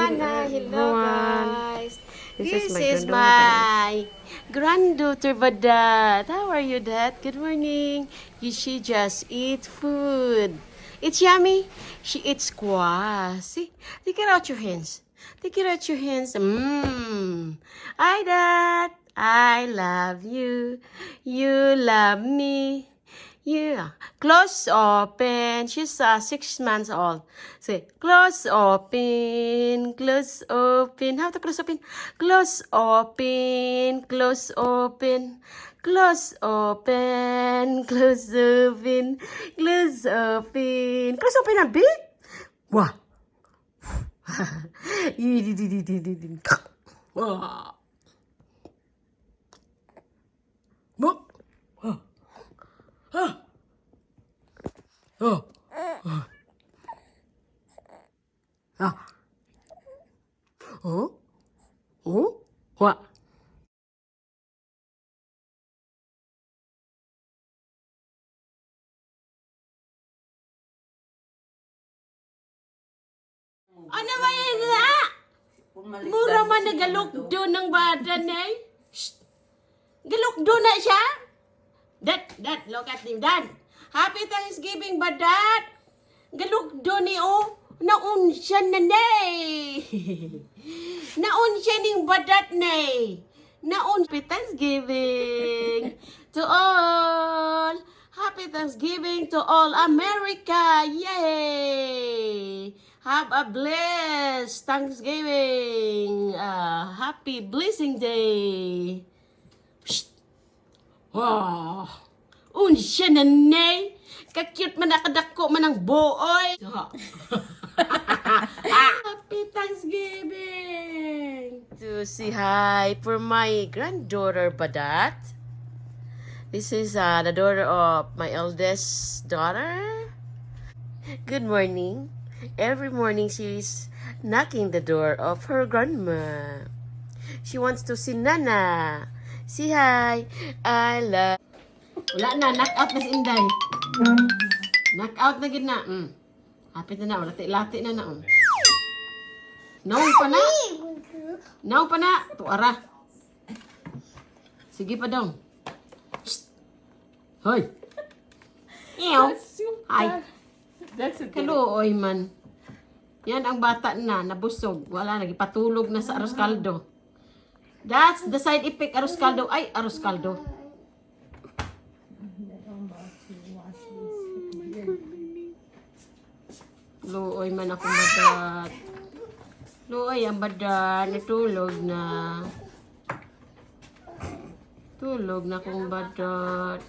Nana, hello guys. This is granddaughter. my granddaughter Badat. How are you, Dad? Good morning. She just eat food. It's yummy. She eats squash. See? Take it out your hands. Take it out your hands. Mmm. Hi, Dad. I love you. You love me. Yeah. Close open. She's 6 months old. Say, close open. Close open. How to close open? Close open. Close open. Close open. Close open. Close open. Close open a bit. Wah. Wah. Oh. Ah. Oh. Oh. What? Ano ba yan na? Mura man na galukdo ng badan eh. Shh. Galukdo na siya? Dad, look at him, Dad. Happy Thanksgiving, Badat. Galukdo ni o. Naun siya na nay. Naun siya ning Badat nay. Naun. Happy Thanksgiving to all. Happy Thanksgiving to all America. Yay. Have a blessed Thanksgiving. Happy Blessing Day. Psst. Wow. Unsya na nay. Ka-cute man nakadako man ang buoy. Happy Thanksgiving. To say hi for my granddaughter Badat. This is the daughter of my eldest daughter. Good morning. Every morning she's knocking the door of her grandma. She wants to see Nana. Say hi. I love. Wala na, knock out na si Inday. Knock out na gid na. Hapit na na, lati na na. Naon pa na. Naon pa na. Tuara. Sige pa daw. Hoy. Ew. Hi. That's a good. Kaluoy man. Yan ang bata na, nabusog. Wala, nagipatulog na sa arroz caldo. That's the side effect, arroz caldo. Ay, arroz caldo. Luoy man akong badat. Luoy ang badat. Natulog na. Tulog na akong badat.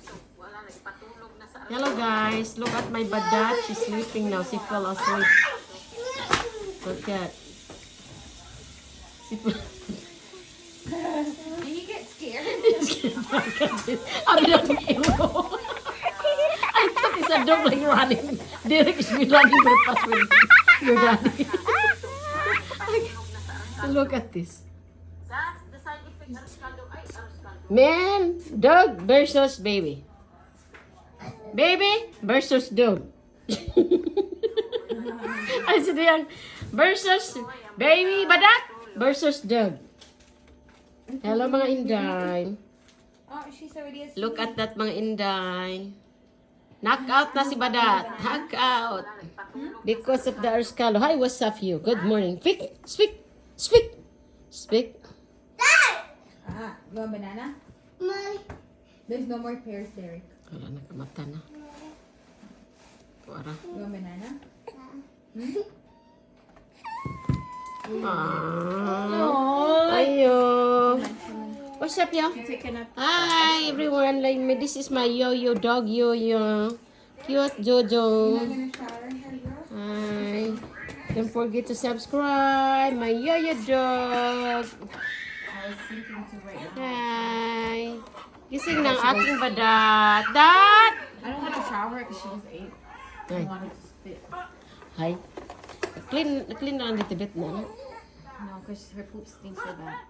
Hello guys. Look at my badat. She's sleeping now. She fell asleep. Look at. She fell. Do you get scared? Abi na itong ilo. I thought it's a dog like running. Derek is running very fast with your daddy. Look at this. Man, dog versus baby. Baby versus dog. Ay, sino yan? Versus baby badak versus dog. Hello mga inday. Oh, she's already asleep. Look at that mga inday. Knock out na si Badat. Knock out. Because of the arskalo. Hi, what's up you? Good morning. Speak. Speak. Speak. Speak. You want banana? There's no more pears, Derek. Wala, nakamata na. Tuara. You want banana? Ayo. What's up, yo? Take a nap. Hi, everyone. Like me, this is my yo-yo dog, yo-yo. Cute Jojo. Gonna shower her, girl? Hi. Don't forget to subscribe. My yo-yo dog. I was thinking to right now. Hi. Gising ng aking badat. Dad! I don't want to shower because she just ate. I Hi. wanted to spit. Hi. Clean na a little bit na. No, because her poop stinks so bad.